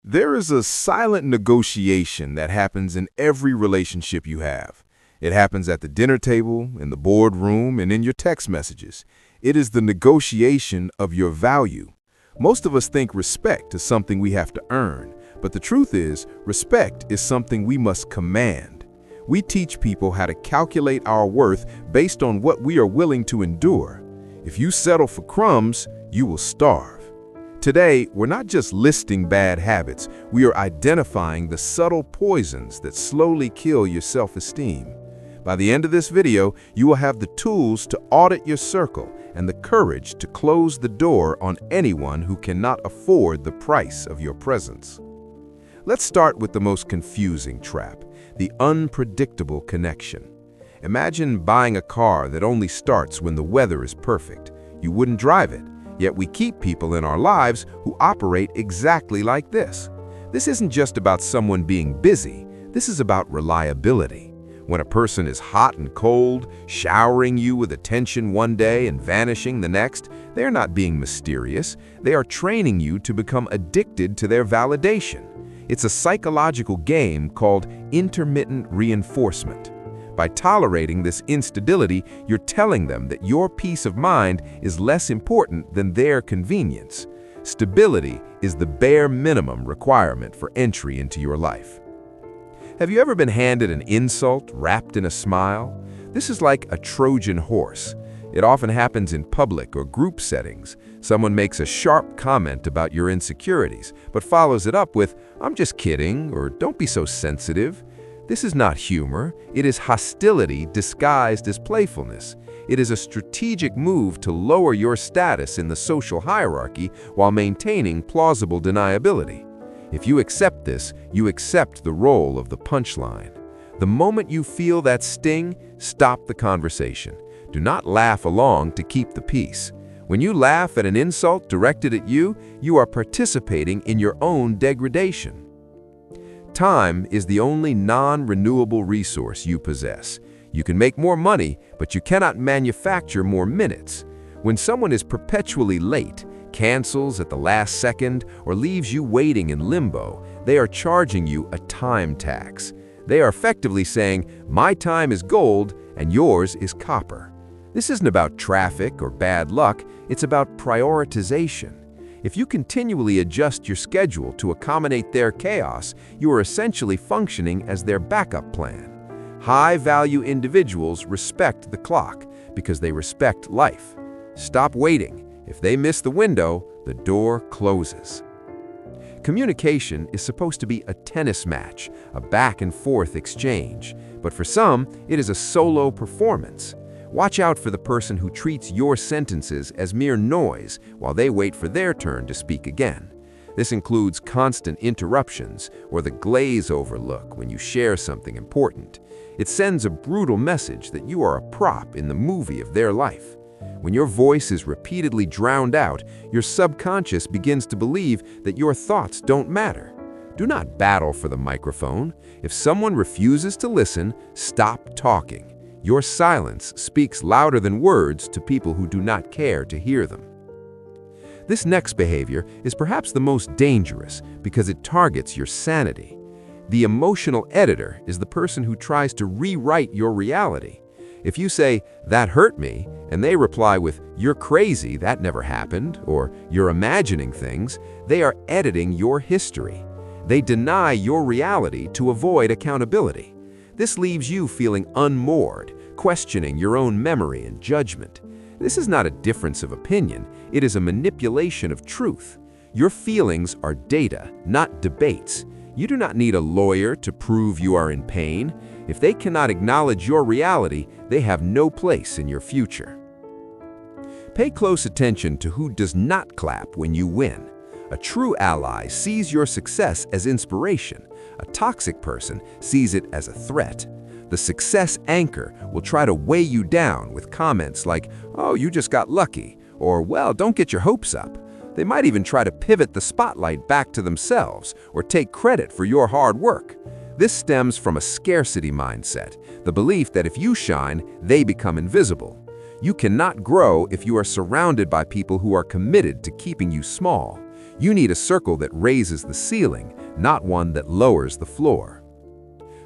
There is a silent negotiation that happens in every relationship you have. It happens at the dinner table, in the boardroom, and in your text messages. It is the negotiation of your value. Most of us think respect is something we have to earn, but the truth is, respect is something we must command. We teach people how to calculate our worth based on what we are willing to endure. If you settle for crumbs, you will starve. Today, we're not just listing bad habits, we are identifying the subtle poisons that slowly kill your self-esteem. By the end of this video, you will have the tools to audit your circle and the courage to close the door on anyone who cannot afford the price of your presence. Let's start with the most confusing trap, the unpredictable connection. Imagine buying a car that only starts when the weather is perfect. You wouldn't drive it. Yet we keep people in our lives who operate exactly like this. This isn't just about someone being busy. This is about reliability. When a person is hot and cold, showering you with attention one day and vanishing the next, they are not being mysterious. They are training you to become addicted to their validation. It's a psychological game called intermittent reinforcement. By tolerating this instability, you're telling them that your peace of mind is less important than their convenience. Stability is the bare minimum requirement for entry into your life. Have you ever been handed an insult wrapped in a smile? This is like a Trojan horse. It often happens in public or group settings. Someone makes a sharp comment about your insecurities, but follows it up with, "I'm just kidding," or "Don't be so sensitive." This is not humor, it is hostility disguised as playfulness. It is a strategic move to lower your status in the social hierarchy while maintaining plausible deniability. If you accept this, you accept the role of the punchline. The moment you feel that sting, stop the conversation. Do not laugh along to keep the peace. When you laugh at an insult directed at you, you are participating in your own degradation. Time is the only non-renewable resource you possess. You can make more money, but you cannot manufacture more minutes. When someone is perpetually late, cancels at the last second, or leaves you waiting in limbo, they are charging you a time tax. They are effectively saying, "My time is gold and yours is copper." This isn't about traffic or bad luck, it's about prioritization. If you continually adjust your schedule to accommodate their chaos, you are essentially functioning as their backup plan. High-value individuals respect the clock because they respect life. Stop waiting. If they miss the window, the door closes. Communication is supposed to be a tennis match, a back-and-forth exchange, but for some, it is a solo performance. Watch out for the person who treats your sentences as mere noise while they wait for their turn to speak again. This includes constant interruptions or the glaze-over look when you share something important. It sends a brutal message that you are a prop in the movie of their life. When your voice is repeatedly drowned out, your subconscious begins to believe that your thoughts don't matter. Do not battle for the microphone. If someone refuses to listen, stop talking. Your silence speaks louder than words to people who do not care to hear them. This next behavior is perhaps the most dangerous because it targets your sanity. The emotional editor is the person who tries to rewrite your reality. If you say, "That hurt me," and they reply with, "You're crazy, that never happened," or "You're imagining things," they are editing your history. They deny your reality to avoid accountability. This leaves you feeling unmoored, questioning your own memory and judgment. This is not a difference of opinion, it is a manipulation of truth. Your feelings are data, not debates. You do not need a lawyer to prove you are in pain. If they cannot acknowledge your reality, they have no place in your future. Pay close attention to who does not clap when you win. A true ally sees your success as inspiration. A toxic person sees it as a threat. The success anchor will try to weigh you down with comments like, "Oh, you just got lucky," or "Well, don't get your hopes up." They might even try to pivot the spotlight back to themselves or take credit for your hard work. This stems from a scarcity mindset, the belief that if you shine, they become invisible. You cannot grow if you are surrounded by people who are committed to keeping you small. You need a circle that raises the ceiling, not one that lowers the floor.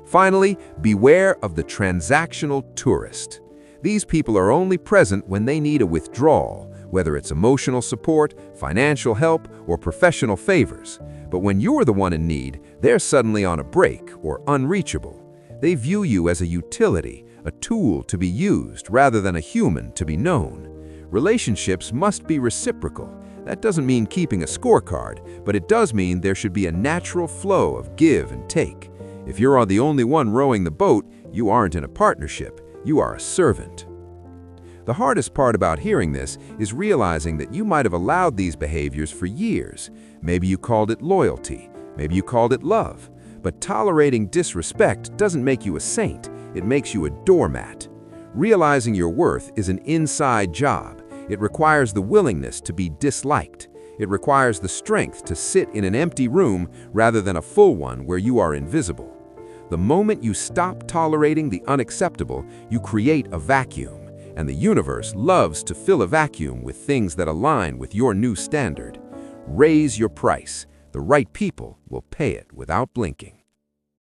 Finally, beware of the transactional tourist. These people are only present when they need a withdrawal, whether it's emotional support, financial help, or professional favors. But when you're the one in need, they're suddenly on a break or unreachable. They view you as a utility, a tool to be used rather than a human to be known. Relationships must be reciprocal. That doesn't mean keeping a scorecard, but it does mean there should be a natural flow of give and take. If you're the only one rowing the boat, you aren't in a partnership, you are a servant. The hardest part about hearing this is realizing that you might have allowed these behaviors for years. Maybe you called it loyalty, maybe you called it love. But tolerating disrespect doesn't make you a saint, it makes you a doormat. Realizing your worth is an inside job. It requires the willingness to be disliked. It requires the strength to sit in an empty room rather than a full one where you are invisible. The moment you stop tolerating the unacceptable, you create a vacuum, and the universe loves to fill a vacuum with things that align with your new standard. Raise your price. The right people will pay it without blinking.